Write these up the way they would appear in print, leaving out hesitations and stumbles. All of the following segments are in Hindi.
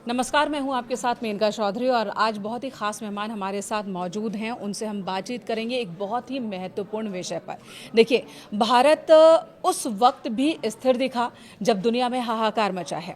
नमस्कार, मैं हूं आपके साथ मेनका चौधरी और आज बहुत ही खास मेहमान हमारे साथ मौजूद हैं। उनसे हम बातचीत करेंगे एक बहुत ही महत्वपूर्ण विषय पर। देखिए, भारत उस वक्त भी स्थिर दिखा जब दुनिया में हाहाकार मचा है।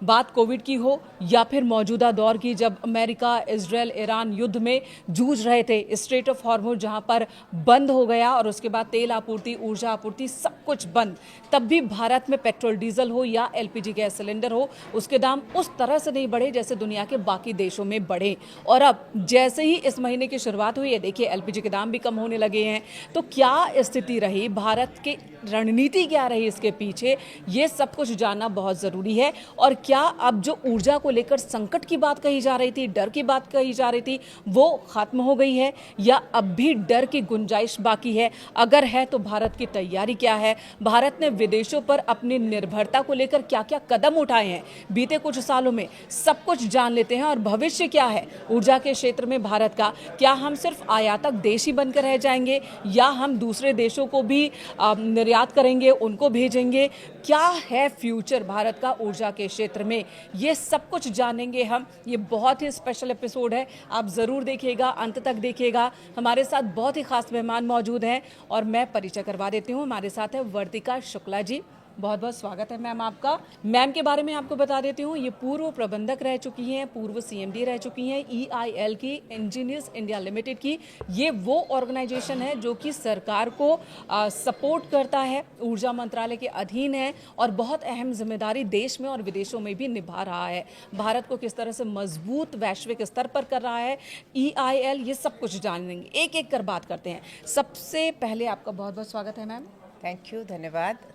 बात कोविड की हो या फिर मौजूदा दौर की, जब अमेरिका, इजराइल, ईरान युद्ध में जूझ रहे थे। स्ट्रेट ऑफ हॉर्मुज जहां पर बंद हो गया और उसके बाद तेल आपूर्ति, ऊर्जा आपूर्ति सब कुछ बंद। तब भी भारत में पेट्रोल डीजल हो या एलपीजी गैस सिलेंडर हो, उसके दाम उस तरह से नहीं बढ़े जैसे दुनिया के बाकी देशों में बढ़े। और अब जैसे ही इस महीने की शुरुआत हुई है, देखिए एलपीजी के दाम भी कम होने लगे हैं। तो क्या स्थिति रही, भारत की रणनीति क्या रही इसके पीछे, ये सब कुछ जानना बहुत ज़रूरी है। और क्या अब जो ऊर्जा को लेकर संकट की बात कही जा रही थी, डर की बात कही जा रही थी, वो खत्म हो गई है या अब भी डर की गुंजाइश बाकी है? अगर है तो भारत की तैयारी क्या है? भारत ने विदेशों पर अपनी निर्भरता को लेकर क्या क्या कदम उठाए हैं बीते कुछ सालों में, सब कुछ जान लेते हैं। और भविष्य क्या है ऊर्जा के क्षेत्र में भारत का? क्या हम सिर्फ आयातक देश ही बनकर रह जाएंगे या हम दूसरे देशों को भी निर्यात करेंगे, उनको भेजेंगे? क्या है फ्यूचर भारत का ऊर्जा के क्षेत्र में, ये सब कुछ जानेंगे हम। ये बहुत ही स्पेशल एपिसोड है, आप ज़रूर देखिएगा, अंत तक देखिएगा। हमारे साथ बहुत ही खास मेहमान मौजूद हैं और मैं परिचय करवा देती हूँ। हमारे साथ है वर्तिका शुक्ला जी। बहुत बहुत स्वागत है मैम आपका। मैम के बारे में आपको बता देती हूँ, ये पूर्व प्रबंधक रह चुकी हैं, पूर्व सीएमडी रह चुकी हैं ईआईएल की, इंजीनियर्स इंडिया लिमिटेड की। ये वो ऑर्गेनाइजेशन है जो कि सरकार को सपोर्ट करता है, ऊर्जा मंत्रालय के अधीन है और बहुत अहम जिम्मेदारी देश में और विदेशों में भी निभा रहा है। भारत को किस तरह से मजबूत वैश्विक स्तर पर कर रहा है ईआईएल, ये सब कुछ जानेंगे। एक एक कर बात करते हैं। सबसे पहले आपका बहुत बहुत स्वागत है मैम। थैंक यू, धन्यवाद।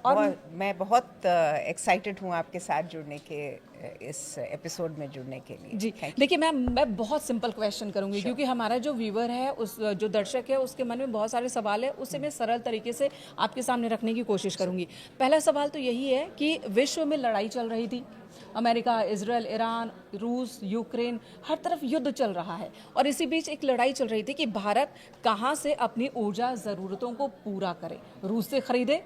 और मैं बहुत एक्साइटेड हूँ आपके साथ जुड़ने के, इस एपिसोड में जुड़ने के लिए जी। देखिए मैम, मैं बहुत सिंपल क्वेश्चन करूंगी क्योंकि हमारा जो व्यूअर है, उस जो दर्शक है, उसके मन में बहुत सारे सवाल है। उसे मैं सरल तरीके से आपके सामने रखने की कोशिश करूंगी। पहला सवाल तो यही है कि विश्व में लड़ाई चल रही थी, अमेरिका, इजराइल, ईरान, रूस, यूक्रेन, हर तरफ युद्ध चल रहा है। और इसी बीच एक लड़ाई चल रही थी कि भारत कहाँ से अपनी ऊर्जा ज़रूरतों को पूरा करे। रूस से खरीदे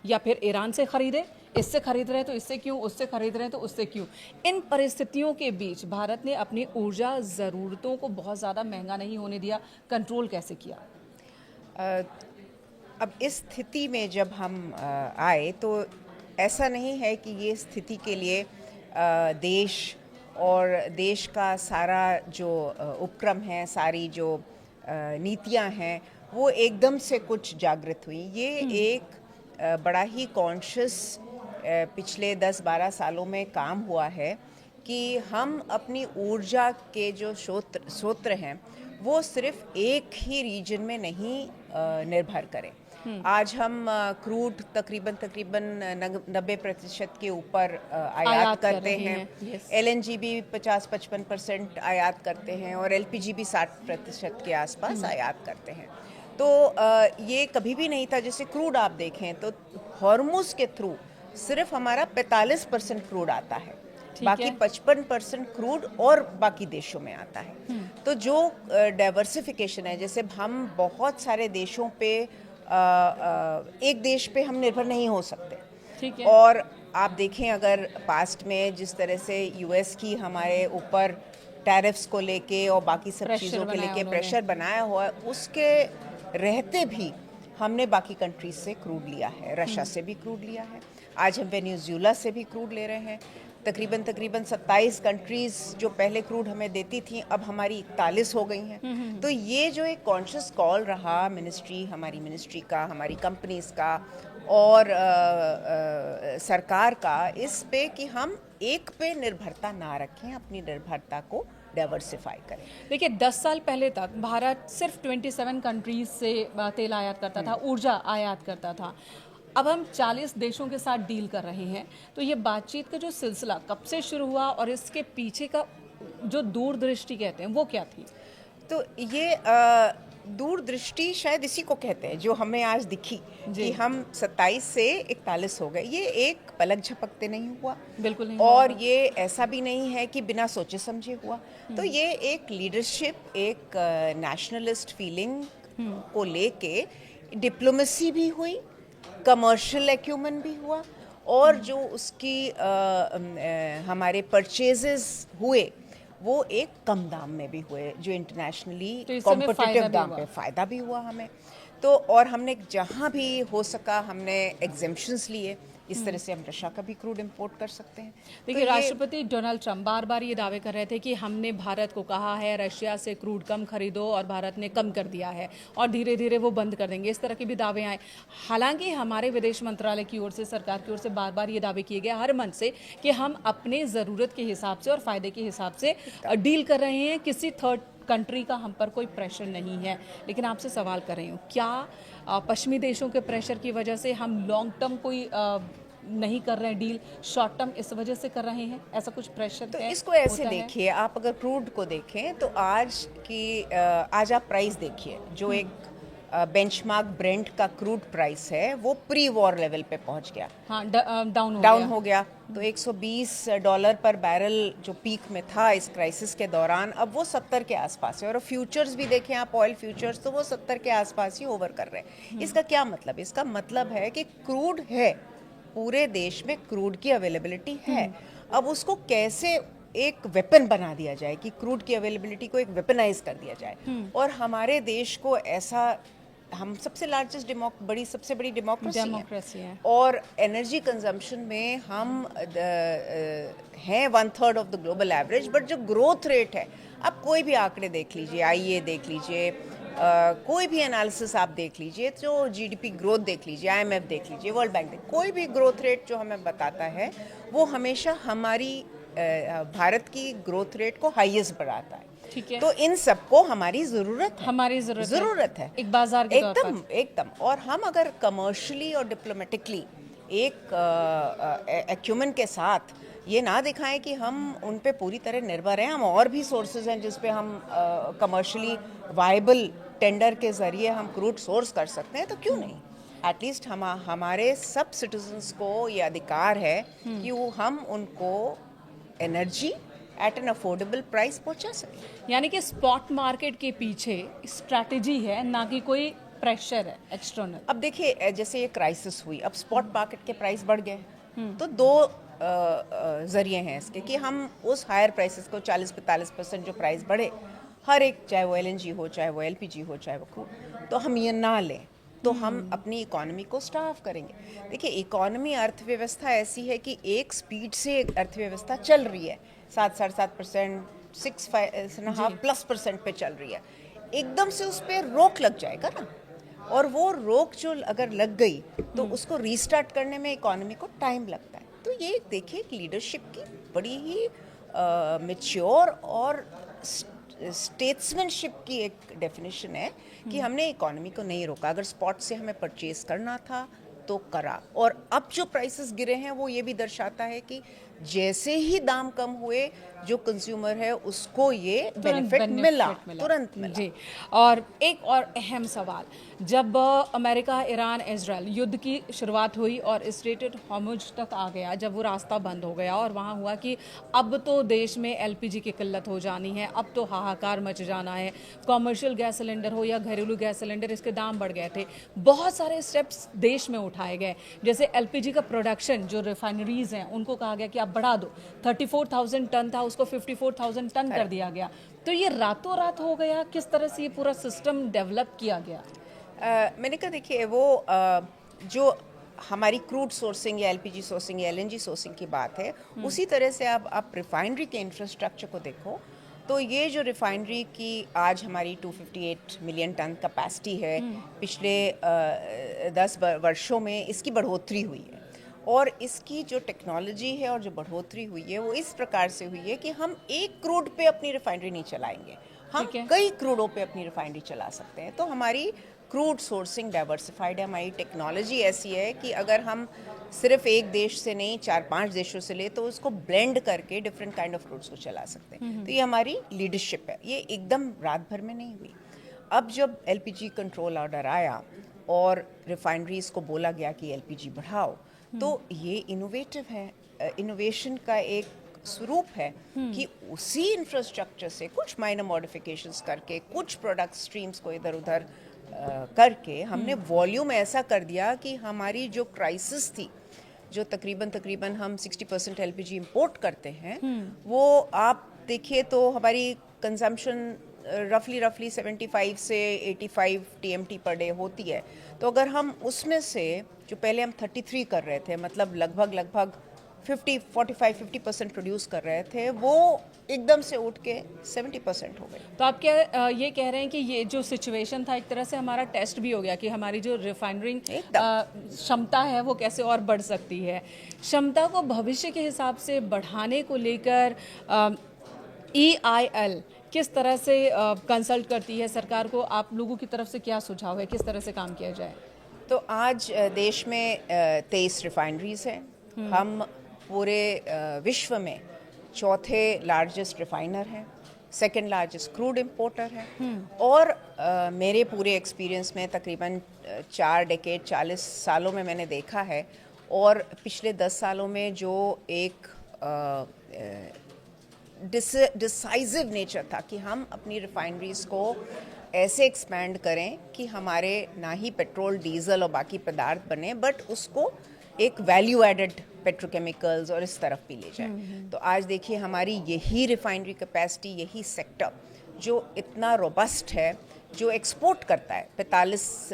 या फिर ईरान से खरीदे, इससे खरीद रहे हैं तो इससे क्यों, उससे खरीद रहे हैं तो उससे क्यों। इन परिस्थितियों के बीच भारत ने अपनी ऊर्जा ज़रूरतों को बहुत ज़्यादा महंगा नहीं होने दिया, कंट्रोल कैसे किया? अब इस स्थिति में जब हम आए तो ऐसा नहीं है कि ये स्थिति के लिए देश और देश का सारा जो उपक्रम है, सारी जो नीतियां हैं, वो एकदम से कुछ जागृत हुई। ये एक बड़ा ही कॉन्शियस पिछले 10-12 सालों में काम हुआ है कि हम अपनी ऊर्जा के जो स्रोत हैं वो सिर्फ एक ही रीजन में नहीं निर्भर करें। आज हम क्रूड तकरीबन 90% के ऊपर आयात करते हैं। एलएनजी भी 50-55% आयात करते हैं और एलपीजी भी 60% के आसपास आयात करते हैं। तो ये कभी भी नहीं था। जैसे क्रूड आप देखें तो हॉर्मुज के थ्रू सिर्फ हमारा 45% क्रूड आता है, बाकी 55% क्रूड और बाकी देशों में आता है। तो जो डाइवर्सिफिकेशन है, जैसे हम बहुत सारे देशों पे एक देश पे हम निर्भर नहीं हो सकते। ठीक है। और आप देखें अगर पास्ट में जिस तरह से यूएस की हमारे ऊपर टैरिफ्स को लेके और बाकी सब चीज़ों के लेके प्रेशर बनाया हुआ है, उसके रहते भी हमने बाकी कंट्रीज से क्रूड लिया है। रशिया से भी क्रूड लिया है, आज हम वेनेजुएला से भी क्रूड ले रहे हैं। तकरीबन 27 कंट्रीज जो पहले क्रूड हमें देती थी, अब हमारी 41 हो गई हैं। तो ये जो एक कॉन्शियस कॉल रहा मिनिस्ट्री, हमारी मिनिस्ट्री का, हमारी कंपनीज का और सरकार का, इस पे कि हम एक पे निर्भरता ना रखें, अपनी निर्भरता को डाइवर्सिफाई करें। देखिए 10 साल पहले तक भारत सिर्फ 27 कंट्रीज से तेल आयात करता था, ऊर्जा आयात करता था। अब हम 40 देशों के साथ डील कर रहे हैं। तो ये बातचीत का जो सिलसिला कब से शुरू हुआ और इसके पीछे का जो दूरदृष्टि कहते हैं वो क्या थी? तो ये दूरदृष्टि शायद इसी को कहते हैं जो हमें आज दिखी कि हम 27 से 41 हो गए। ये एक पलक झपकते नहीं हुआ, बिल्कुल नहीं और हुआ। ये ऐसा भी नहीं है कि बिना सोचे समझे हुआ। तो ये एक लीडरशिप, एक नेशनलिस्ट फीलिंग को लेके डिप्लोमेसी भी हुई, कमर्शियल एक्यूमेन भी हुआ और जो उसकी हमारे परचेजेस हुए वो एक कम दाम में भी हुए, जो इंटरनेशनली तो इससे हमें फायदा कॉम्पिटिटिव भी दाम हुआ। पे फ़ायदा भी हुआ हमें। तो और हमने जहाँ भी हो सका हमने एग्जेम्पशंस लिए, इस तरह से हम रशिया का भी क्रूड इंपोर्ट कर सकते हैं। तो देखिए, ये राष्ट्रपति डोनाल्ड ट्रंप बार बार ये दावे कर रहे थे कि हमने भारत को कहा है रशिया से क्रूड कम खरीदो, और भारत ने कम कर दिया है और धीरे धीरे वो बंद कर देंगे, इस तरह के भी दावे आए। हालांकि हमारे विदेश मंत्रालय की ओर से, सरकार की ओर से बार बार ये दावे किए गए हर मंच से कि हम अपने ज़रूरत के हिसाब से और फ़ायदे के हिसाब से डील कर रहे हैं, किसी थर्ड कंट्री का हम पर कोई प्रेशर नहीं है। लेकिन आपसे सवाल कर रही हूँ, क्या पश्चिमी देशों के प्रेशर की वजह से हम लॉन्ग टर्म कोई नहीं कर रहे हैं डील, शॉर्ट टर्म इस वजह से कर रहे हैं? ऐसा कुछ प्रेशर तो है, इसको ऐसे होता है? देखिए, आप अगर क्रूड को देखें तो आज आप प्राइस देखिए, जो एक बेंचमार्क ब्रेंट का क्रूड प्राइस है वो प्री वॉर लेवल पे पहुंच गया, हाँ, डाउन डाउन हो गया। तो $120 पर बैरल जो पीक में था इस क्राइसिस के दौरान, अब वो 70 के आसपास है। और फ्यूचर्स भी देखें आप, ऑयल फ्यूचर्स, तो वो 70 के आसपास ही ओवर कर रहे हैं। इसका क्या मतलब? इसका मतलब है कि क्रूड है, पूरे देश में क्रूड की अवेलेबिलिटी है। अब उसको कैसे एक वेपन बना दिया जाए, कि क्रूड की अवेलेबिलिटी को एक वेपनाइज कर दिया जाए। और हमारे देश को ऐसा, हम सबसे लार्जेस्ट सबसे बड़ी डेमोक्रेसी है। और एनर्जी कंजम्पशन में हम हैं 1/3 of the global average. But जो ग्रोथ रेट है, आप कोई भी आंकड़े देख लीजिए, आईए देख लीजिए, कोई भी एनालिसिस आप देख लीजिए, जो जीडीपी ग्रोथ देख लीजिए, आईएमएफ देख लीजिए, वर्ल्ड बैंक देख, कोई भी ग्रोथ रेट जो हमें बताता है वो हमेशा हमारी भारत की ग्रोथ रेट को हाईएस्ट बढ़ाता है। ठीक है। तो इन सबको हमारी ज़रूरत है, हमारी ज़रूरत है है एक बाजार के तौर पर। एकदम एकदम। और हम अगर कमर्शियली और डिप्लोमेटिकली एक एक्यूमेन के साथ ये ना दिखाएं कि हम उन पे पूरी तरह निर्भर हैं, हम और भी सोर्सेज हैं जिस पे हम कमर्शियली वायबल टेंडर के ज़रिए हम क्रूड सोर्स कर सकते हैं, तो क्यों नहीं? एटलीस्ट हमारे सब सिटीजन्स को ये अधिकार है कि हम उनको energy at an affordable price पहुंचा सकें। यानी कि स्पॉट मार्केट के पीछे स्ट्रैटेजी है, ना कि कोई प्रेशर है एक्सटर्नल। अब देखिए, जैसे ये क्राइसिस हुई, अब स्पॉट मार्केट के प्राइस बढ़ गए, तो दो जरिए हैं इसके, कि हम उस हायर प्राइसेस को 40-45% जो प्राइस बढ़े, हर एक, चाहे वो एलएनजी हो, चाहे वो एलपीजी हो, चाहे वो क्रूड, तो हम ये ना लें, तो हम अपनी इकोनॉमी को स्टार्व करेंगे। देखिए, इकोनॉमी, अर्थव्यवस्था ऐसी है कि एक स्पीड से अर्थव्यवस्था चल रही है, 7-7.5%, 6.5+ % पे चल रही है। एकदम से उस पर रोक लग जाएगा ना, और वो रोक जो अगर लग गई तो उसको रीस्टार्ट करने में इकोनॉमी को टाइम लगता है। तो ये देखिए, एक लीडरशिप की बड़ी ही मैच्योर और स्टेट्समैनशिप की एक डेफिनेशन है कि हमने इकोनॉमी को नहीं रोका। अगर स्पॉट से हमें परचेज करना था तो करा, और अब जो प्राइसेस गिरे हैं वो ये भी दर्शाता है कि जैसे ही दाम कम हुए, जो कंज्यूमर है उसको ये बेनिफिट मिला, तुरंत मिला। जी। और एक और अहम सवाल, जब अमेरिका, ईरान, इजराइल युद्ध की शुरुआत हुई और स्ट्रेट हॉर्मुज तक आ गया, जब वो रास्ता बंद हो गया और वहाँ हुआ कि अब तो देश में एलपीजी की किल्लत हो जानी है, अब तो हाहाकार मच जाना है, कॉमर्शियल गैस सिलेंडर हो या घरेलू गैस सिलेंडर, इसके दाम बढ़ गए थे। बहुत सारे स्टेप्स देश में उठाए गए, जैसे एलपीजी का प्रोडक्शन, जो रिफाइनरीज हैं उनको कहा गया कि आप बढ़ा दो, 34,000 टन था उसको 54,000 टन कर दिया गया। तो ये रातों रात हो गया, किस तरह से ये पूरा सिस्टम डेवलप किया गया? मैंने कहा, देखिए, वो जो हमारी क्रूड सोर्सिंग या एलपीजी सोर्सिंग या एलएनजी सोर्सिंग की बात है, उसी तरह से आप रिफाइनरी के इंफ्रास्ट्रक्चर को देखो, तो ये जो रिफाइनरी की आज हमारी 258 मिलियन टन कैपेसिटी है, पिछले 10 वर्षों में इसकी बढ़ोतरी हुई है। और इसकी जो टेक्नोलॉजी है और जो बढ़ोतरी हुई है वो इस प्रकार से हुई है कि हम एक क्रूड पे अपनी रिफाइनरी नहीं चलाएंगे, हम कई क्रूडों पे अपनी रिफाइनरी चला सकते हैं। तो हमारी क्रूड सोर्सिंग डाइवर्सिफाइड है, हमारी टेक्नोलॉजी ऐसी है कि अगर हम सिर्फ एक देश से नहीं 4-5 देशों से ले, तो उसको ब्लेंड करके डिफरेंट काइंड ऑफ क्रूड्स को चला सकते हैं। तो ये हमारी लीडरशिप है, ये एकदम रात भर में नहीं हुई। अब जब एलपीजी कंट्रोल ऑर्डर आया और रिफाइनरीज को बोला गया कि एलपीजी बढ़ाओ, तो ये इनोवेटिव है, इनोवेशन का एक स्वरूप है कि उसी इंफ्रास्ट्रक्चर से कुछ माइनर मॉडिफिकेशंस करके, कुछ प्रोडक्ट स्ट्रीम्स को इधर उधर करके हमने वॉल्यूम ऐसा कर दिया कि हमारी जो क्राइसिस थी जो तकरीबन हम 60% एलपीजी इंपोर्ट करते हैं, वो आप देखिए तो हमारी कंजम्पशन रफली 75 से 85 टीएमटी पर डे होती है। तो अगर हम उसमें से जो पहले हम 33 कर रहे थे, मतलब लगभग 50% प्रोड्यूस कर रहे थे, वो एकदम से उठ के 70% हो गए। तो आप क्या ये कह रहे हैं कि ये जो सिचुएशन था एक तरह से हमारा टेस्ट भी हो गया कि हमारी जो रिफाइनरिंग क्षमता है वो कैसे और बढ़ सकती है। क्षमता को भविष्य के हिसाब से बढ़ाने को लेकर EIL किस तरह से कंसल्ट करती है सरकार को? आप लोगों की तरफ से क्या सुझाव है, किस तरह से काम किया जाए? तो आज देश में 23 रिफाइनरीज हैं। हम पूरे विश्व में चौथे लार्जेस्ट रिफाइनर हैं, सेकंड लार्जेस्ट क्रूड इंपोर्टर हैं। और मेरे पूरे एक्सपीरियंस में तकरीबन 4 डेकेड 40 सालों में मैंने देखा है, और पिछले 10 सालों में जो एक डिसाइसिव नेचर था कि हम अपनी रिफाइनरीज को ऐसे एक्सपैंड करें कि हमारे ना ही पेट्रोल, डीजल और बाकी पदार्थ बने, बट उसको एक वैल्यू एडेड पेट्रोकेमिकल्स और इस तरफ भी ले जाए। तो आज देखिए हमारी यही रिफाइनरी कैपेसिटी, यही सेक्टर जो इतना रोबस्ट है, जो एक्सपोर्ट करता है 45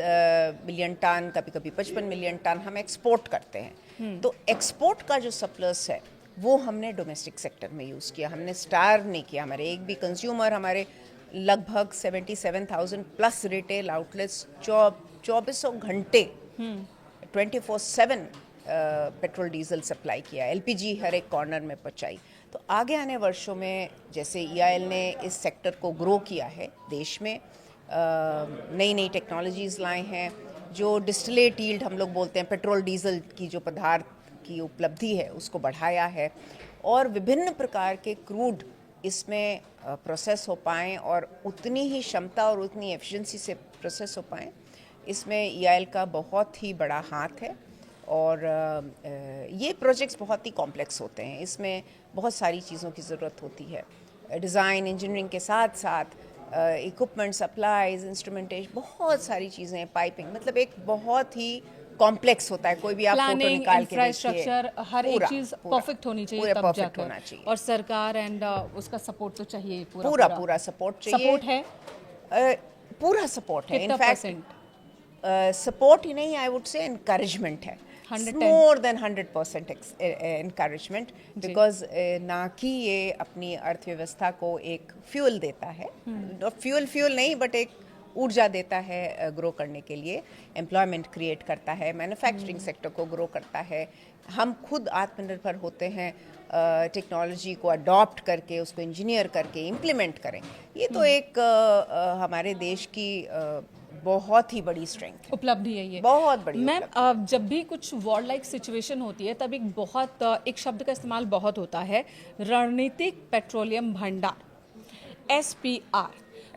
मिलियन टन, कभी कभी 55 मिलियन टन हम एक्सपोर्ट करते हैं। तो एक्सपोर्ट का जो सरप्लस है वो हमने डोमेस्टिक सेक्टर में यूज़ किया, हमने स्टार्व नहीं किया। हमारे एक भी कंज्यूमर, हमारे लगभग 77,000 प्लस रिटेल आउटलेट्स 2400 घंटे 24/7 पेट्रोल डीजल सप्लाई किया, एलपीजी हर एक कॉर्नर में पहुंचाई। तो आगे आने वर्षों में जैसे EIL ने इस सेक्टर को ग्रो किया है, देश में नई टेक्नोलॉजीज़ लाए हैं, जो डिस्टिलेट यील्ड हम लोग बोलते हैं, पेट्रोल डीजल की जो पदार्थ की उपलब्धि है उसको बढ़ाया है, और विभिन्न प्रकार के क्रूड इसमें प्रोसेस हो पाएँ और उतनी ही क्षमता और उतनी एफिशिएंसी से प्रोसेस हो पाएँ। इसमें EIL का बहुत ही बड़ा हाथ है। और ये प्रोजेक्ट्स बहुत ही कॉम्प्लेक्स होते हैं, इसमें बहुत सारी चीज़ों की ज़रूरत होती है, डिज़ाइन इंजीनियरिंग के साथ साथ इक्विपमेंट, सप्लाईज, इंस्ट्रूमेंटेशन, बहुत सारी चीज़ें, पाइपिंग, मतलब एक बहुत ही कॉम्प्लेक्स होता है। कोई भी आप फोटो निकाल के इंफ्रास्ट्रक्चर, हर एक चीज़ परफेक्ट होनी चाहिए, तब परफेक्ट जाकर होना चाहिए, और सरकार एंड उसका सपोर्ट तो चाहिए, पूरा सपोर्ट चाहिए। सपोर्ट है, पूरा सपोर्ट है, कितना इनफैक्ट सपोर्ट ही नहीं, आई वुड से एनकरेजमेंट है, 110 मोर देन 100% एनकरेजमेंट, बिकॉज ना कि ये अपनी अर्थव्यवस्था को एक फ्यूल देता है, फ्यूल नहीं बट एक ऊर्जा देता है ग्रो करने के लिए, एम्प्लॉयमेंट क्रिएट करता है, मैन्युफैक्चरिंग सेक्टर को ग्रो करता है, हम खुद आत्मनिर्भर होते हैं, टेक्नोलॉजी को अडॉप्ट करके उसको इंजीनियर करके इम्प्लीमेंट करें। ये तो एक हमारे देश की बहुत ही बड़ी स्ट्रेंथ है, उपलब्धि है ये, बहुत बड़ी। मैम जब भी कुछ वॉर लाइक सिचुएशन होती है तब एक शब्द का इस्तेमाल बहुत होता है, रणनीतिक पेट्रोलियम भंडार, SPR।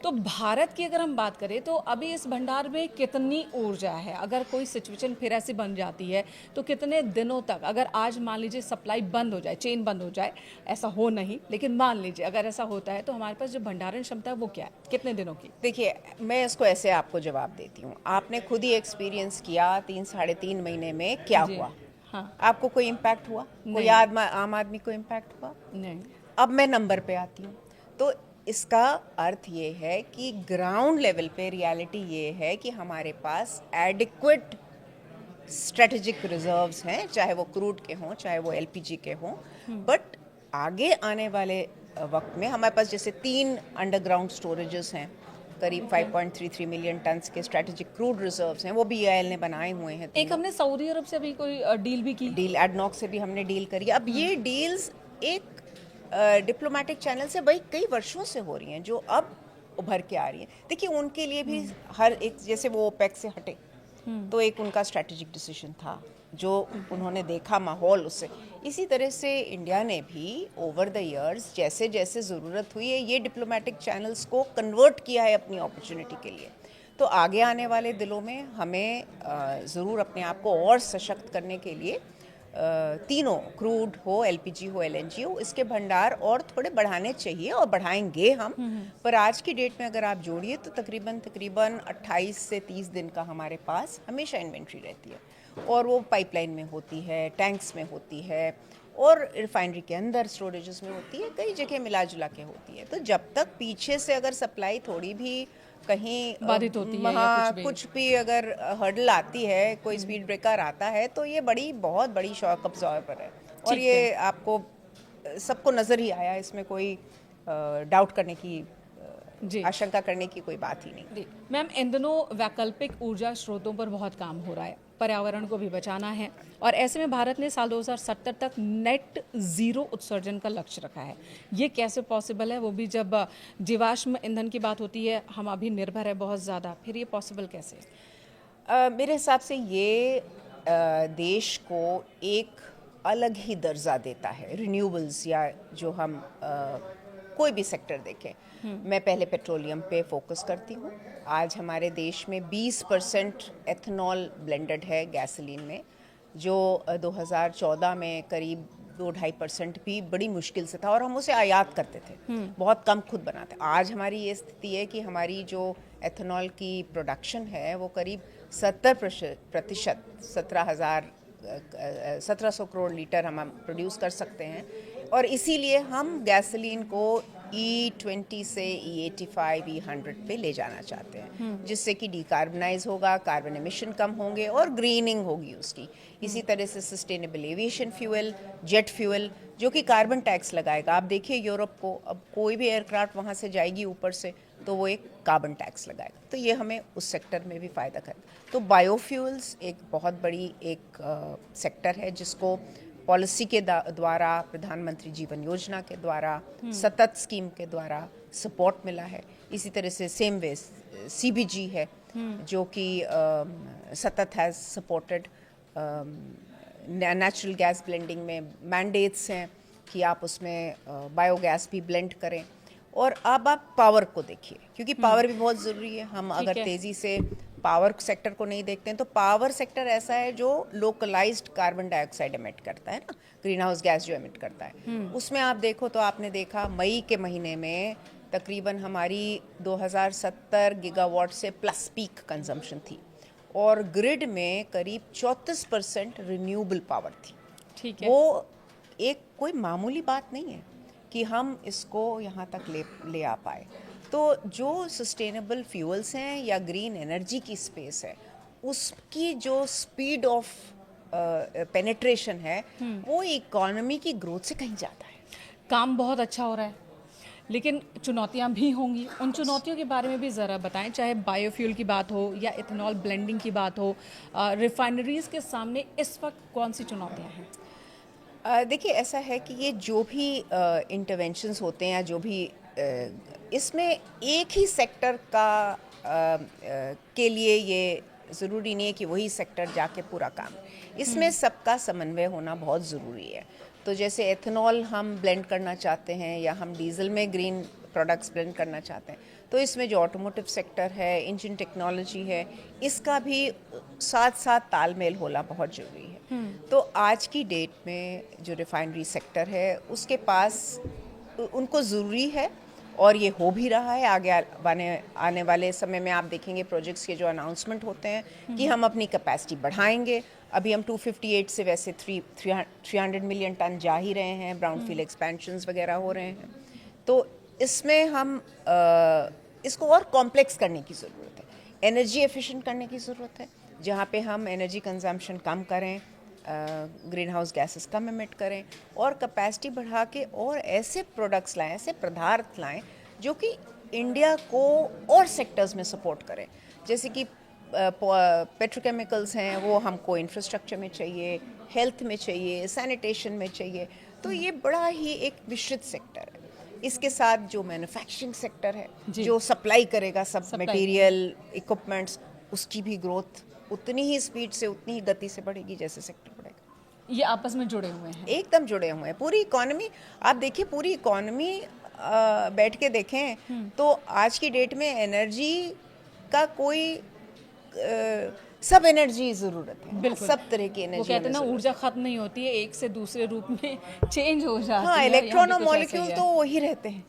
तो भारत की अगर हम बात करें तो अभी इस भंडार में कितनी ऊर्जा है? अगर कोई सिचुएशन फिर ऐसी बन जाती है तो कितने दिनों तक, अगर आज मान लीजिए सप्लाई बंद हो जाए, चेन बंद हो जाए, ऐसा हो नहीं लेकिन मान लीजिए अगर ऐसा होता है, तो हमारे पास जो भंडारण क्षमता है वो क्या है, कितने दिनों की? देखिए, मैं इसको ऐसे आपको जवाब देती हूँ, आपने खुद ही एक्सपीरियंस किया 3-3.5 महीने में क्या हुआ। हाँ। आपको कोई इम्पैक्ट हुआ? कोई आम आदमी को इम्पैक्ट हुआ? नहीं। अब मैं नंबर पे आती हूँ, तो इसका अर्थ ये है कि ग्राउंड लेवल पे रियलिटी ये है कि हमारे पास एडिक्वेट स्ट्रेटेजिक रिजर्व्स हैं, चाहे वो क्रूड के हों, चाहे वो एलपीजी के हों, बट आगे आने वाले वक्त में हमारे पास जैसे 3 अंडरग्राउंड स्टोरेजेस हैं, करीब 5.33 मिलियन टन्स के स्ट्रेटेजिक क्रूड रिजर्व्स हैं, वो भी EIL ने बनाए हुए हैं। एक हमने सऊदी अरब से भी कोई डील भी की, डील एडनॉक से भी हमने डील करी। अब ये डील्स एक डिप्लोमेटिक चैनल से भाई कई वर्षों से हो रही हैं, जो अब उभर के आ रही हैं। देखिए, उनके लिए भी हर एक, जैसे वो ओपेक से हटे तो एक उनका स्ट्रैटेजिक डिसीजन था, जो उन्होंने देखा माहौल उससे। इसी तरह से इंडिया ने भी ओवर द इयर्स जैसे जैसे ज़रूरत हुई है, ये डिप्लोमेटिक चैनल्स को कन्वर्ट किया है अपनी अपॉर्चुनिटी के लिए। तो आगे आने वाले दिनों में हमें ज़रूर अपने आप को और सशक्त करने के लिए तीनों, क्रूड हो, एलपीजी हो, LNG हो, इसके भंडार और थोड़े बढ़ाने चाहिए, और बढ़ाएंगे हम। पर आज की डेट में अगर आप जोड़िए तो तकरीबन 28 से 30 दिन का हमारे पास हमेशा इन्वेंट्री रहती है। और वो पाइपलाइन में होती है, टैंक्स में होती है और रिफाइनरी के अंदर स्टोरेजेस में होती है, कई जगह मिला जुला के होती है। तो जब तक पीछे से अगर सप्लाई थोड़ी भी कहीं बाधित होती है या कुछ भी अगर हर्डल आती है, कोई स्पीड ब्रेकर आता है, तो ये बहुत बड़ी शॉक अब्जॉर्बर है और ठीक ये है। आपको सबको नज़र ही आया, इसमें कोई डाउट करने की जी आशंका करने की कोई बात ही नहीं। जी मैम, इन दिनों वैकल्पिक ऊर्जा स्रोतों पर बहुत काम हो रहा है, पर्यावरण को भी बचाना है और ऐसे में भारत ने साल 2070 तक नेट ज़ीरो उत्सर्जन का लक्ष्य रखा है। ये कैसे पॉसिबल है, वो भी जब जीवाश्म ईंधन की बात होती है, हम अभी निर्भर है बहुत ज़्यादा, फिर ये पॉसिबल कैसे? मेरे हिसाब से ये देश को एक अलग ही दर्जा देता है रिन्यूएबल्स या जो हम कोई भी सेक्टर देखें। मैं पहले पेट्रोलियम पे फोकस करती हूँ। आज हमारे देश में 20% एथनॉल ब्लेंडेड है गैसोलीन में, जो 2014 में करीब 2-2.5% भी बड़ी मुश्किल से था और हम उसे आयात करते थे, बहुत कम खुद बनाते। आज हमारी ये स्थिति है कि हमारी जो एथनॉल की प्रोडक्शन है वो करीब 70%, 1700 करोड़ लीटर हम प्रोड्यूस कर सकते हैं और इसीलिए हम गैसोलीन को E20 से E85, E100 पे ले जाना चाहते हैं, जिससे कि डिकार्बनाइज होगा, कार्बन एमिशन कम होंगे और ग्रीनिंग होगी उसकी। इसी तरह से sustainable aviation fuel, jet fuel, जो कि कार्बन टैक्स लगाएगा। आप देखिए यूरोप को, अब कोई भी एयरक्राफ्ट वहाँ से जाएगी ऊपर से तो वो एक कार्बन टैक्स लगाएगा, तो ये हमें उस सेक्टर में भी फ़ायदा करेगा। तो बायोफ्यूल्स एक बहुत बड़ी एक सेक्टर है जिसको पॉलिसी के द्वारा, प्रधानमंत्री जीवन योजना के द्वारा, सतत स्कीम के द्वारा सपोर्ट मिला है। इसी तरह से सेम वे CBG है जो कि सतत has supported natural gas blending में मैंडेट्स हैं कि आप उसमें बायोगैस भी ब्लेंड करें। और अब आप पावर को देखिए, क्योंकि पावर भी बहुत ज़रूरी है। हम अगर तेज़ी से पावर सेक्टर को नहीं देखते हैं तो पावर सेक्टर ऐसा है जो लोकलाइज्ड कार्बन डाइऑक्साइड एमिट करता है ना, ग्रीन हाउस गैस जो एमिट करता है। उसमें आप देखो तो आपने देखा मई के महीने में तकरीबन हमारी 2070 गीगावाट से प्लस पीक कंजम्पशन थी और ग्रिड में करीब 34% रिन्यूएबल पावर थी। ठीक है, वो एक कोई मामूली बात नहीं है कि हम इसको यहाँ तक ले आ पाए। तो जो सस्टेनेबल फ्यूल्स हैं या ग्रीन एनर्जी की स्पेस है, उसकी जो स्पीड ऑफ पेनिट्रेशन है वो इकोनॉमी की ग्रोथ से कहीं ज़्यादा है। काम बहुत अच्छा हो रहा है, लेकिन चुनौतियां भी होंगी। उन चुनौतियों के बारे में भी ज़रा बताएं, चाहे बायोफ्यूल की बात हो या इथेनॉल ब्लेंडिंग की बात हो। रिफाइनरीज़ के सामने इस वक्त कौन सी चुनौतियां हैं? देखिए, ऐसा है कि ये जो भी इंटरवेंशंस होते हैं या जो भी इसमें एक ही सेक्टर का के लिए ये ज़रूरी नहीं है कि वही सेक्टर जाके पूरा काम, इसमें सबका समन्वय होना बहुत ज़रूरी है। तो जैसे एथेनॉल हम ब्लेंड करना चाहते हैं या हम डीजल में ग्रीन प्रोडक्ट्स ब्लेंड करना चाहते हैं, तो इसमें जो ऑटोमोटिव सेक्टर है, इंजन टेक्नोलॉजी है, इसका भी साथ साथ तालमेल होना बहुत ज़रूरी है। तो आज की डेट में जो रिफाइनरी सेक्टर है उसके पास उनको ज़रूरी है और ये हो भी रहा है। आगे आने वाले समय में आप देखेंगे प्रोजेक्ट्स के जो अनाउंसमेंट होते हैं कि हम अपनी कैपेसिटी बढ़ाएंगे। अभी हम 258 से वैसे 300 मिलियन टन जा ही रहे हैं, ब्राउनफील्ड एक्सपेंशंस वगैरह हो रहे हैं। तो इसमें हम इसको और कॉम्प्लेक्स करने की ज़रूरत है, एनर्जी एफिशिएंट करने की ज़रूरत है, जहाँ पे हम एनर्जी कंजम्पशन कम करें, ग्रीन हाउस गैसेस कम एमिट करें और कैपेसिटी बढ़ा के और ऐसे प्रोडक्ट्स लाएं, ऐसे पदार्थ लाएं जो कि इंडिया को और सेक्टर्स में सपोर्ट करें। जैसे कि पेट्रोकेमिकल्स हैं, वो हमको इंफ्रास्ट्रक्चर में चाहिए, हेल्थ में चाहिए, सैनिटेशन में चाहिए। तो ये बड़ा ही एक विस्तृत सेक्टर है। इसके साथ जो मैन्युफैक्चरिंग सेक्टर है, जो सप्लाई करेगा सब मटेरियल, इक्विपमेंट्स, उसकी भी ग्रोथ उतनी ही स्पीड से, उतनी ही गति से बढ़ेगी जैसे सेक्टर बढ़ेगा। ये आपस में जुड़े हुए हैं, एकदम जुड़े हुए हैं। पूरी इकोनॉमी, आप देखिए पूरी इकोनॉमी बैठ के देखें तो आज की डेट में एनर्जी का कोई सब एनर्जी ज़रूरत है, बिल्कुल। सब तरह की वो एनर्जी कहते हैं ना ऊर्जा खत्म नहीं होती है, एक से दूसरे रूप में चेंज हो जाती हाँ, है। इलेक्ट्रॉन यहाँ और भी कुछ ऐसा मॉलिक्यूल ही है। तो वही रहते हैं,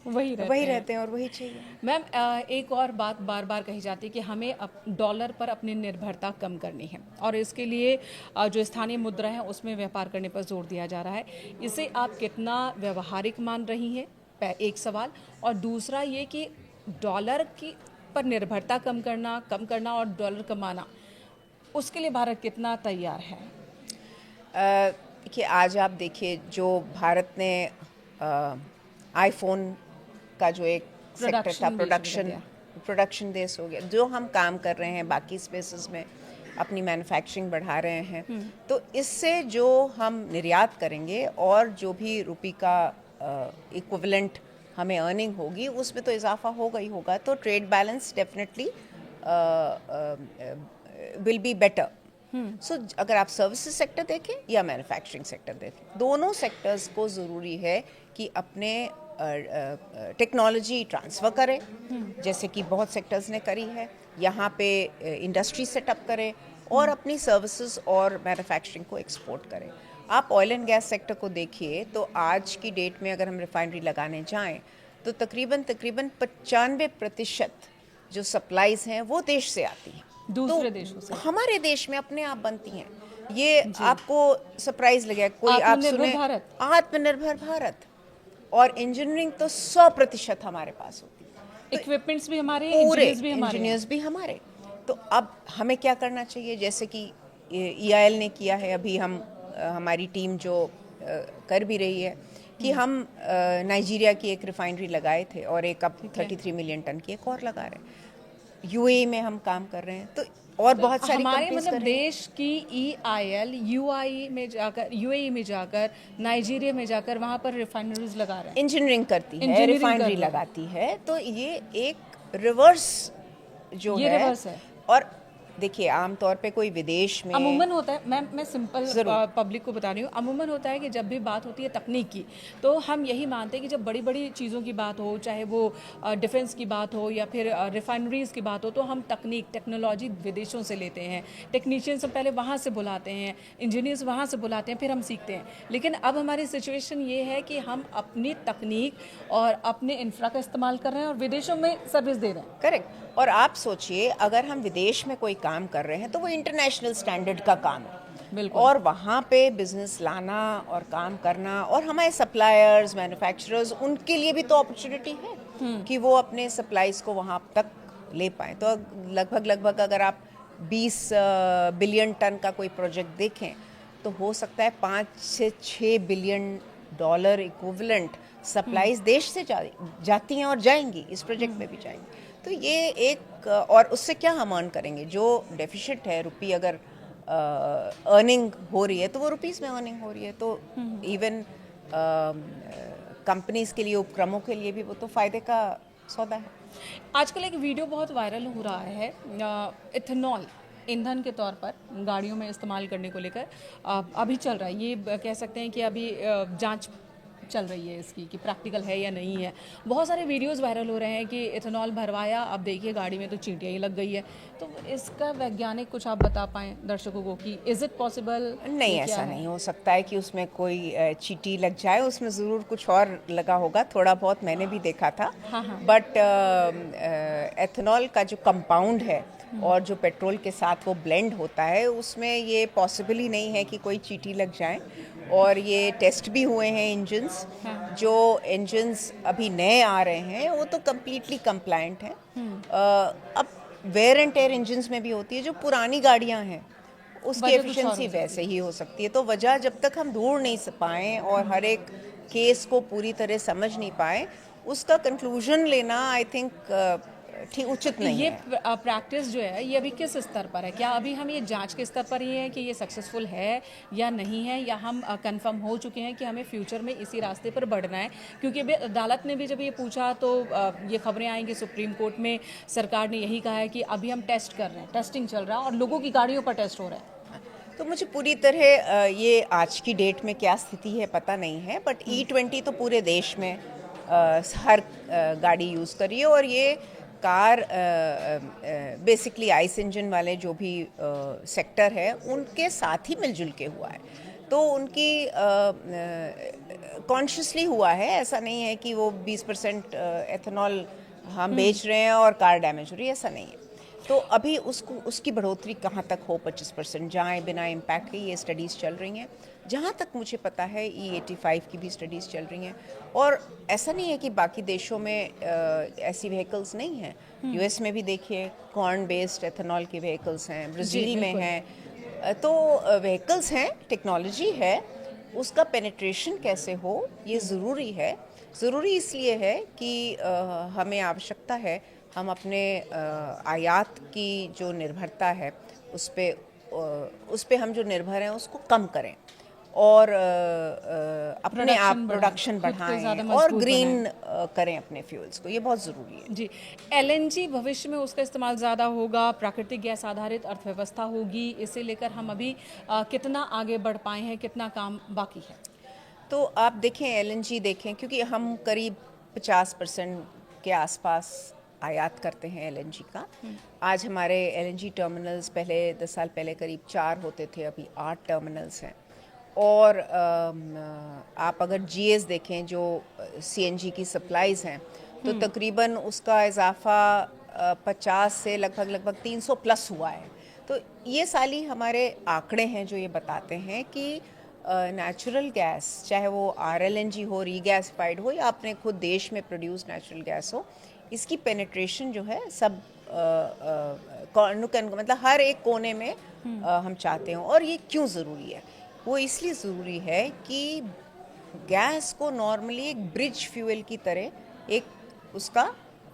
वही रहते हैं। और वही चाहिए। मैम एक और बात बार बार कही जाती है कि हमें डॉलर पर अपनी निर्भरता कम करनी है और इसके लिए जो स्थानीय मुद्रा है उसमें व्यापार करने पर जोर दिया जा रहा है। इसे आप कितना व्यवहारिक मान रही हैं, एक सवाल। और दूसरा ये कि डॉलर की पर निर्भरता कम करना और डॉलर कमाना, उसके लिए भारत कितना तैयार है? देखिए, आज आप देखिए जो भारत ने आईफोन का जो एक सेक्टर था, प्रोडक्शन देश हो गया, जो हम काम कर रहे हैं बाकी स्पेसेस में अपनी मैन्युफैक्चरिंग बढ़ा रहे हैं, तो इससे जो हम निर्यात करेंगे और जो भी रुपये का इक्विवेलेंट हमें अर्निंग होगी उसमें तो इजाफा होगा ही होगा, तो trade balance definitely will be better. So अगर आप सर्विसेज सेक्टर देखें या मैन्युफैक्चरिंग सेक्टर देखें, दोनों सेक्टर्स को ज़रूरी है कि अपने टेक्नोलॉजी ट्रांसफ़र करें, जैसे कि बहुत सेक्टर्स ने करी है, यहाँ पे इंडस्ट्री सेटअप करें और अपनी सर्विसेज और मैन्युफैक्चरिंग को एक्सपोर्ट करें। आप ऑयल एंड गैस सेक्टर को देखिए तो आज की डेट में अगर हम रिफाइनरी लगाने जाएं तो तकरीबन 95% जो सप्लाईज हैं वो देश से आती हैं, दूसरे देशों से हमारे देश में अपने आप बनती हैं। ये आपको सरप्राइज लगेगा, कोई आप सुने आत्मनिर्भर भारत, और इंजीनियरिंग तो 100% हमारे पास होती है, इक्विपमेंट्स भी हमारे, पूरे इंजीनियर्स भी हमारे। तो अब हमें क्या करना चाहिए, जैसे कि EIL ने किया है, अभी हम हमारी टीम जो कर भी रही है कि हम नाइजीरिया की एक रिफाइनरी लगाए थे और एक अब 33 मिलियन टन की एक और लगा रहे हैं। UAE में हम काम कर रहे हैं, तो और बहुत सारी हमारे कंपनीज मतलब देश की EIL UAE में जाकर नाइजीरिया में जाकर वहाँ पर रिफाइनरीज लगा रहे हैं, इंजीनियरिंग करती है, रिफाइनरी लगाती है, तो ये एक रिवर्स जो ये है, रिवर्स है। और देखिए आमतौर पे कोई विदेश में अमूमन होता है, मैं सिंपल पब्लिक को बता रही हूँ, अमूमन होता है कि जब भी बात होती है तकनीक की, तो हम यही मानते हैं कि जब बड़ी बड़ी चीज़ों की बात हो, चाहे वो डिफेंस की बात हो या फिर रिफाइनरीज की बात हो, तो हम टेक्नोलॉजी विदेशों से लेते हैं, टेक्नीशियंस हम पहले वहाँ से बुलाते हैं, इंजीनियर्स वहाँ से बुलाते हैं, फिर हम सीखते हैं। लेकिन अब हमारी सिचुएशन ये है कि हम अपनी तकनीक और अपने इंफ्रा का इस्तेमाल कर रहे हैं और विदेशों में सर्विस दे रहे हैं। करेक्ट। और आप सोचिए, अगर हम विदेश में कोई काम कर रहे हैं तो वो इंटरनेशनल स्टैंडर्ड का काम है, बिल्कुल, और वहाँ पे बिजनेस लाना और काम करना, और हमारे सप्लायर्स, मैन्युफैक्चरर्स, उनके लिए भी तो अपॉर्चुनिटी है कि वो अपने सप्लाईज को वहाँ तक ले पाएँ। तो लगभग अगर आप 20 बिलियन टन का कोई प्रोजेक्ट देखें तो हो सकता है 5 से 6 बिलियन डॉलर इक्विवेलेंट सप्लाईज देश से जाती हैं और जाएंगी, इस प्रोजेक्ट में भी जाएंगी। तो ये एक, और उससे क्या हम अर्न करेंगे, जो डेफिशिट है रुपये, अगर अर्निंग हो रही है तो वो रुपीस में अर्निंग हो रही है, तो इवन कंपनीज के लिए, उपक्रमों के लिए भी वो तो फायदे का सौदा है। आजकल एक वीडियो बहुत वायरल हो रहा है इथेनॉल ईंधन के तौर पर गाड़ियों में इस्तेमाल करने को लेकर, अभी चल रहा है, ये कह सकते हैं कि अभी जांच चल रही है इसकी कि प्रैक्टिकल है या नहीं है। बहुत सारे वीडियोस वायरल हो रहे हैं कि इथेनॉल भरवाया, अब देखिए गाड़ी में तो चींटियाँ ही लग गई है। तो इसका वैज्ञानिक कुछ आप बता पाएँ दर्शकों को कि इज़ इट पॉसिबल? नहीं, ऐसा नहीं हो सकता है कि उसमें कोई चींटी लग जाए, उसमें ज़रूर कुछ और लगा होगा, थोड़ा बहुत मैंने भी देखा था। बट एथेनॉल का जो कंपाउंड है और जो पेट्रोल के साथ वो ब्लेंड होता है, उसमें ये पॉसिबल ही नहीं है कि कोई चींटी लग जाए। और ये टेस्ट भी हुए हैं इंजन्स, जो इंजन्स अभी नए आ रहे हैं वो तो कम्प्लीटली कंप्लायंट हैं। अब वेयर एंड टेयर इंजन्स में भी होती है, जो पुरानी गाड़ियां हैं उसकी एफिशिएंसी वैसे ही हो सकती है। तो वजह जब तक हम ढूंढ नहीं पाएँ और हर एक केस को पूरी तरह समझ नहीं पाए, उसका कंक्लूजन लेना आई थिंक ठीक उचित नहीं ये है। प्रैक्टिस जो है ये अभी किस स्तर पर है? क्या अभी हम ये जांच के स्तर पर ही है कि ये सक्सेसफुल है या नहीं है, या हम कंफर्म हो चुके हैं कि हमें फ्यूचर में इसी रास्ते पर बढ़ना है? क्योंकि अभी अदालत ने भी जब ये पूछा तो ये खबरें आएंगी सुप्रीम कोर्ट में, सरकार ने यही कहा है कि अभी हम टेस्ट कर रहे हैं, टेस्टिंग चल रहा है और लोगों की गाड़ियों पर टेस्ट हो रहा है। तो मुझे पूरी तरह ये आज की डेट में क्या स्थिति है पता नहीं है, बट E20 तो पूरे देश में हर गाड़ी यूज़ कर रही है, और ये कार बेसिकली आइस इंजन वाले जो भी सेक्टर है उनके साथ ही मिलजुल के हुआ है, तो उनकी कॉन्शियसली हुआ है। ऐसा नहीं है कि वो 20% एथेनॉल हम बेच रहे हैं और कार डैमेज हो रही है, ऐसा नहीं है। तो अभी उसकी बढ़ोतरी कहाँ तक हो 25% जाए बिना इम्पैक्ट के, ये स्टडीज़ चल रही हैं। जहाँ तक मुझे पता है E85 की भी स्टडीज़ चल रही हैं, और ऐसा नहीं है कि बाकी देशों में ऐसी व्हीकल्स नहीं हैं। US में भी देखिए कॉर्न बेस्ड एथेनॉल के व्हीकल्स हैं, ब्राज़ील में हैं। तो व्हीकल्स हैं, टेक्नोलॉजी है, उसका पेनिट्रेशन कैसे हो ये ज़रूरी है। ज़रूरी इसलिए है कि हमें आवश्यकता है हम अपने आयात की जो निर्भरता है उस पे हम जो निर्भर हैं उसको कम करें, और अपने आप प्रोडक्शन बढ़ाएं और ग्रीन करें अपने फ्यूल्स को, ये बहुत ज़रूरी है। जी, LNG भविष्य में उसका इस्तेमाल ज़्यादा होगा, प्राकृतिक गैस आधारित अर्थव्यवस्था होगी, इसे लेकर हम अभी कितना आगे बढ़ पाए हैं, कितना काम बाकी है? तो आप देखें LNG देखें, क्योंकि हम करीब 50% के आसपास आयात करते हैं LNG का। आज हमारे LNG टर्मिनल्स पहले 10 साल पहले करीब 4 होते थे, अभी 8 टर्मिनल्स हैं। और आप अगर GS देखें जो CNG की सप्लाईज़ हैं, तो तकरीबन उसका इजाफा 50 से लगभग 300 प्लस हुआ है। तो ये साली हमारे आंकड़े हैं जो ये बताते हैं कि नेचुरल गैस, चाहे वो RLNG हो, रीगैसिफाइड हो, या अपने खुद देश में प्रोड्यूस नेचुरल गैस हो, इसकी पेनिट्रेशन जो है सब मतलब हर एक कोने में हम चाहते हैं। और ये क्यों ज़रूरी है? वो इसलिए ज़रूरी है कि गैस को नॉर्मली एक ब्रिज फ्यूल की तरह एक उसका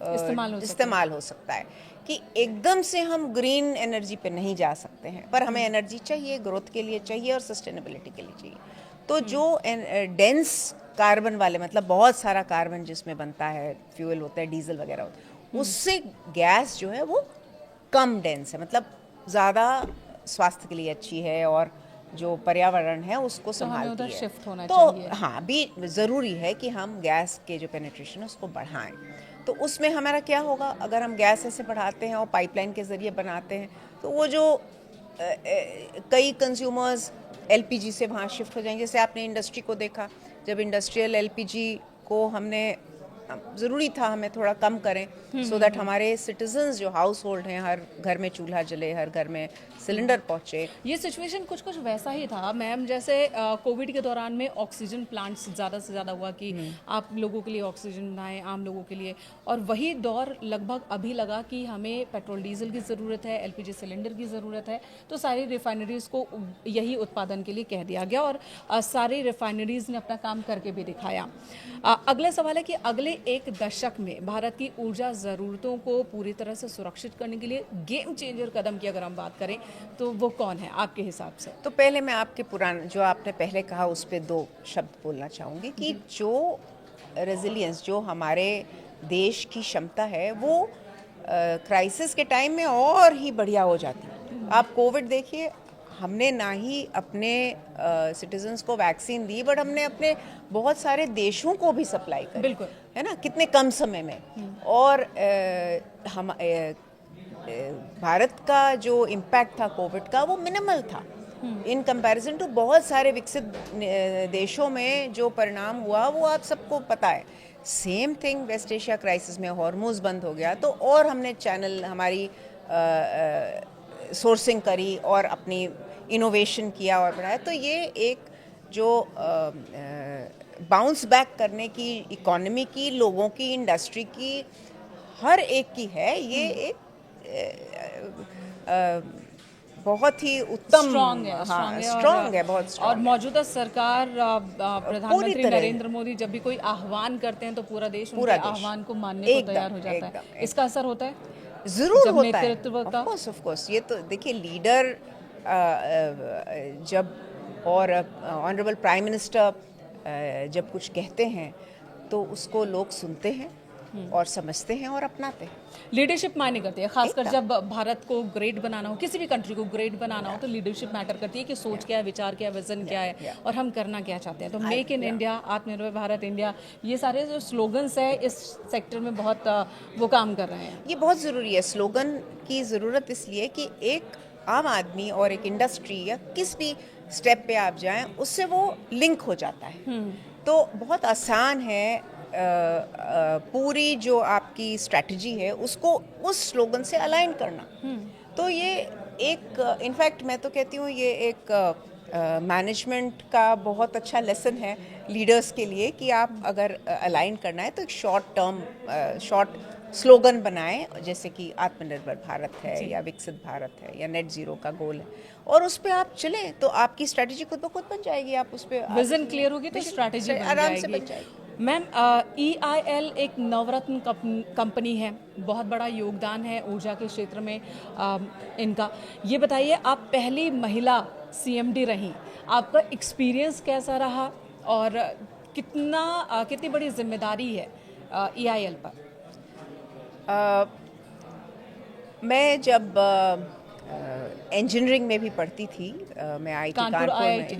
इस्तेमाल हो सकता है, कि एकदम से हम ग्रीन एनर्जी पे नहीं जा सकते हैं, पर हमें एनर्जी चाहिए, ग्रोथ के लिए चाहिए और सस्टेनेबिलिटी के लिए चाहिए। तो जो डेंस कार्बन वाले, मतलब बहुत सारा कार्बन जिसमें बनता है, फ्यूल होता है, डीजल वगैरह होता है, उससे गैस जो है वो कम डेंस है, मतलब ज़्यादा स्वास्थ्य के लिए अच्छी है और जो पर्यावरण है उसको संभालती है। शिफ्ट होना तो चाहिए। हाँ, भी ज़रूरी है कि हम गैस के जो पेनिट्रेशन है उसको बढ़ाएं। तो उसमें हमारा क्या होगा, अगर हम गैस ऐसे बढ़ाते हैं और पाइपलाइन के ज़रिए बनाते हैं, तो वो जो कई कंज्यूमर्स LPG से वहाँ शिफ्ट हो जाएंगे। जैसे आपने इंडस्ट्री को देखा, जब इंडस्ट्रियल LPG को हमने, ज़रूरी था हमें थोड़ा कम करें सो दैट हमारे सिटीजन्स जो हाउस होल्ड हैं, हर घर में चूल्हा जले, हर घर में सिलेंडर पहुँचे। ये सिचुएशन कुछ वैसा ही था मैम, जैसे कोविड के दौरान में ऑक्सीजन प्लांट्स ज़्यादा से ज़्यादा हुआ कि आप लोगों के लिए ऑक्सीजन बनाएं, आम लोगों के लिए, और वही दौर लगभग अभी लगा कि हमें पेट्रोल डीजल की ज़रूरत है, LPG सिलेंडर की ज़रूरत है, तो सारी रिफाइनरीज़ को यही उत्पादन के लिए कह दिया गया और सारी रिफाइनरीज़ ने अपना काम करके भी दिखाया। अगला सवाल है कि अगले एक दशक में भारत की ऊर्जा ज़रूरतों को पूरी तरह से सुरक्षित करने के लिए गेम चेंजर कदम की अगर हम बात करें तो वो कौन है आपके हिसाब से? तो पहले मैं आपके पुराने जो आपने पहले कहा उस पर 2 शब्द बोलना चाहूँगी कि जो रेजिलियंस, जो हमारे देश की क्षमता है, वो क्राइसिस के टाइम में और ही बढ़िया हो जाती है। आप कोविड देखिए, हमने ना ही अपने सिटीजन्स को वैक्सीन दी, बट हमने अपने बहुत सारे देशों को भी सप्लाई करी, बिल्कुल, है ना, कितने कम समय में। और हम भारत का जो इम्पैक्ट था कोविड का, वो मिनिमल था इन कंपैरिजन टू बहुत सारे विकसित देशों में। जो परिणाम हुआ वो आप सबको पता है। Same thing West Asia crisis में, हॉर्मुज़ बंद हो गया, तो और हमने चैनल, हमारी सोर्सिंग करी और अपनी इनोवेशन किया और बढ़ाया। तो ये एक जो बाउंस बैक करने की, इकोनॉमी की, लोगों की, इंडस्ट्री की, हर एक की है, ये एक बहुत ही उत्तम, स्ट्रॉन्ग है, स्ट्रॉन्ग है, बहुत स्ट्रॉन्ग। और मौजूदा सरकार, प्रधानमंत्री नरेंद्र मोदी जब भी कोई आह्वान करते हैं तो पूरा देश उनके आह्वान को मानने को तैयार हो जाता है। इसका असर होता है? ज़रूर होता है, ऑफ कोर्स। ये तो देखिए, लीडर जब, और ऑनरेबल प्राइम मिनिस्टर जब कुछ कहते हैं तो उसको लोग सुनते हैं और समझते हैं और अपनाते हैं। लीडरशिप मायने करती है, खासकर जब भारत को ग्रेट बनाना हो, किसी भी कंट्री को ग्रेट बनाना हो, तो लीडरशिप मैटर करती है कि सोच क्या है, विचार क्या है, विजन क्या है और हम करना क्या चाहते हैं। तो मेक इन इंडिया, आत्मनिर्भर भारत इंडिया, ये सारे जो स्लोगन्स है इस सेक्टर में बहुत वो काम कर रहे हैं। ये बहुत ज़रूरी है। स्लोगन की ज़रूरत इसलिए कि एक आम आदमी और एक इंडस्ट्री या किस भी स्टेप पे आप जाएं उससे वो लिंक हो जाता है। तो बहुत आसान है पूरी जो आपकी स्ट्रैटेजी है उसको उस स्लोगन से अलाइन करना। तो ये एक इनफैक्ट मैं तो कहती हूँ ये एक मैनेजमेंट का बहुत अच्छा लेसन है लीडर्स के लिए कि आप अगर अलाइन करना है तो एक शॉर्ट स्लोगन बनाएं, जैसे कि आत्मनिर्भर भारत है या विकसित भारत है या नेट जीरो का गोल है, और उस पे आप चलें तो आपकी स्ट्रैटेजी खुद ब खुद बन जाएगी। आप उस पे विजन क्लियर होगी तो स्ट्रैटेजी आराम से बन जाएगी। मैम, EIL एक नवरत्न कंपनी है, बहुत बड़ा योगदान है ऊर्जा के क्षेत्र में इनका। ये बताइए, आप पहली महिला CMD रही, आपका एक्सपीरियंस कैसा रहा और कितनी बड़ी जिम्मेदारी है EIL पर? मैं जब इंजीनियरिंग में भी पढ़ती थी, मैं IIT कानपुर में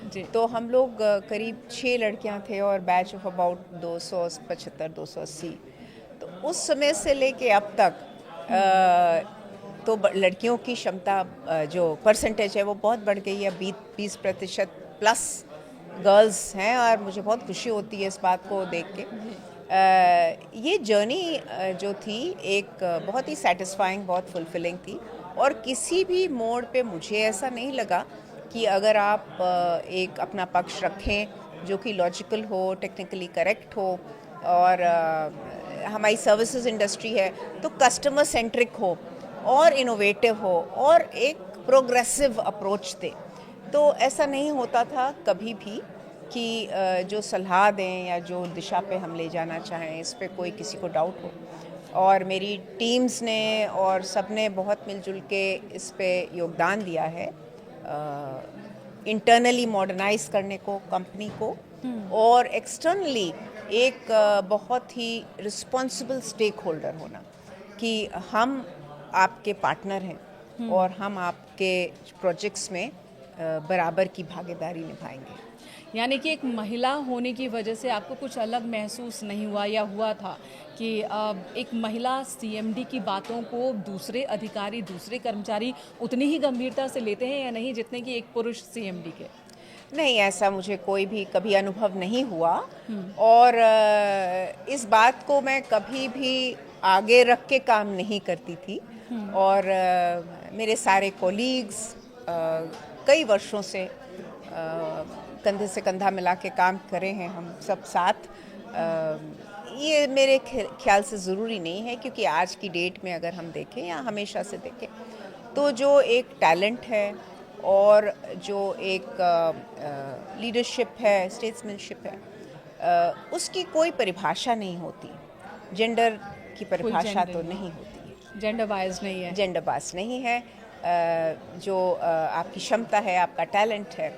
जी, तो हम लोग करीब 6 लड़कियां थे और बैच ऑफ अबाउट 275-280। तो उस समय से लेके अब तक तो लड़कियों की क्षमता जो परसेंटेज है वो बहुत बढ़ गई है। 20% प्लस गर्ल्स हैं और मुझे बहुत खुशी होती है इस बात को देख के। ये जर्नी जो थी एक बहुत ही सेटिस्फाइंग, बहुत फुलफिलिंग थी और किसी भी मोड़ पे मुझे ऐसा नहीं लगा कि अगर आप एक अपना पक्ष रखें जो कि लॉजिकल हो, टेक्निकली करेक्ट हो और हमारी सर्विसेज इंडस्ट्री है तो कस्टमर सेंट्रिक हो और इनोवेटिव हो और एक प्रोग्रेसिव अप्रोच दे, तो ऐसा नहीं होता था कभी भी कि जो सलाह दें या जो दिशा पे हम ले जाना चाहें इस पे कोई किसी को डाउट हो। और मेरी टीम्स ने और सब ने बहुत मिलजुल के इस पे योगदान दिया है इंटरनली मॉडर्नाइज करने को कंपनी को और एक्सटर्नली एक बहुत ही रिस्पॉन्सिबल स्टेक होल्डर होना कि हम आपके पार्टनर हैं और हम आपके प्रोजेक्ट्स में बराबर की भागीदारी निभाएंगे। यानी कि एक महिला होने की वजह से आपको कुछ अलग महसूस नहीं हुआ या हुआ था कि एक महिला CMD की बातों को दूसरे अधिकारी, दूसरे कर्मचारी उतनी ही गंभीरता से लेते हैं या नहीं जितने कि एक पुरुष CMD के? नहीं, ऐसा मुझे कोई भी कभी अनुभव नहीं हुआ और इस बात को मैं कभी भी आगे रख के काम नहीं करती थी और मेरे सारे कोलीग्स कई वर्षों से कंधे से कंधा मिला के काम करे हैं हम सब साथ। ये मेरे ख्याल से ज़रूरी नहीं है क्योंकि आज की डेट में अगर हम देखें या हमेशा से देखें तो जो एक टैलेंट है और जो एक लीडरशिप है, स्टेट्समैनशिप है, उसकी कोई परिभाषा नहीं होती। जेंडर की परिभाषा तो नहीं होती है, जेंडर बायस नहीं है, जेंडर बायस नहीं है। जो आपकी क्षमता है, आपका टैलेंट है,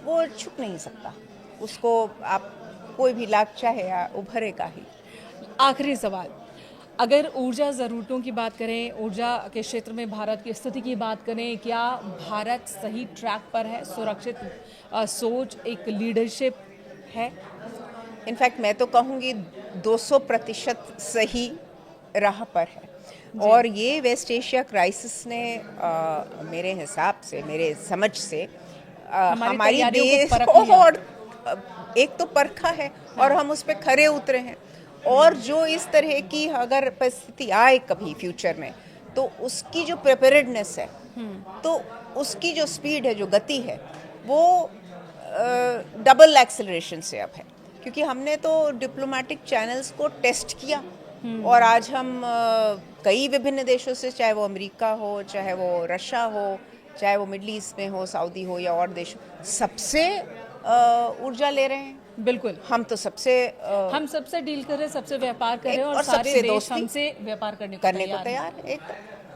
वो छुप नहीं सकता, उसको आप कोई भी लाख चाहे उभरेगा ही। आखिरी सवाल, अगर ऊर्जा ज़रूरतों की बात करें, ऊर्जा के क्षेत्र में भारत की स्थिति की बात करें, क्या भारत सही ट्रैक पर है? सुरक्षित सोच, एक लीडरशिप है? इनफैक्ट मैं तो कहूँगी 200% सही राह पर है और ये वेस्ट एशिया क्राइसिस ने मेरे हिसाब से, मेरे समझ से हमारी देश को और एक तो परखा है और हम उस पर खरे उतरे हैं और जो इस तरह की अगर परिस्थिति आए कभी फ्यूचर में तो उसकी जो प्रिपेयर्डनेस है तो उसकी जो स्पीड है, जो गति है, वो डबल एक्सेलरेशन से अब है क्योंकि हमने तो डिप्लोमेटिक चैनल्स को टेस्ट किया और आज हम कई विभिन्न देशों से, चाहे वो अमेरिका हो, चाहे वो रशिया हो, चाहे वो मिडल ईस्ट में हो, सऊदी हो या और देश, सबसे ऊर्जा ले रहे हैं। बिल्कुल, हम तो सबसे हम सबसे डील कर रहे हैं, सबसे व्यापार कर रहे हैं और सारे देश हमसे व्यापार करने को तैयार है।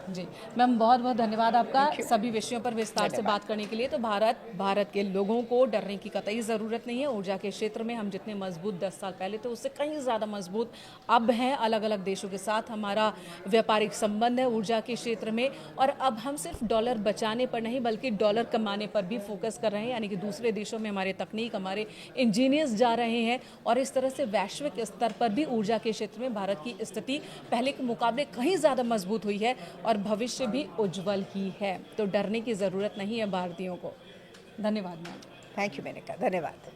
जी मैम, बहुत बहुत धन्यवाद आपका सभी विषयों पर विस्तार से बात करने के लिए। तो भारत के लोगों को डरने की कतई ज़रूरत नहीं है। ऊर्जा के क्षेत्र में हम जितने मजबूत 10 साल पहले थे उससे कहीं ज़्यादा मजबूत अब हैं। अलग अलग देशों के साथ हमारा व्यापारिक संबंध है ऊर्जा के क्षेत्र में, और अब हम सिर्फ डॉलर बचाने पर नहीं बल्कि डॉलर कमाने पर भी फोकस कर रहे हैं, यानी कि दूसरे देशों में हमारे तकनीक, हमारे इंजीनियर्स जा रहे हैं, और इस तरह से वैश्विक स्तर पर भी ऊर्जा के क्षेत्र में भारत की स्थिति पहले के मुकाबले कहीं ज़्यादा मजबूत हुई है और भविष्य भी उज्जवल ही है। तो डरने की ज़रूरत नहीं है भारतीयों को। धन्यवाद मैम। थैंक यू मेनका, धन्यवाद।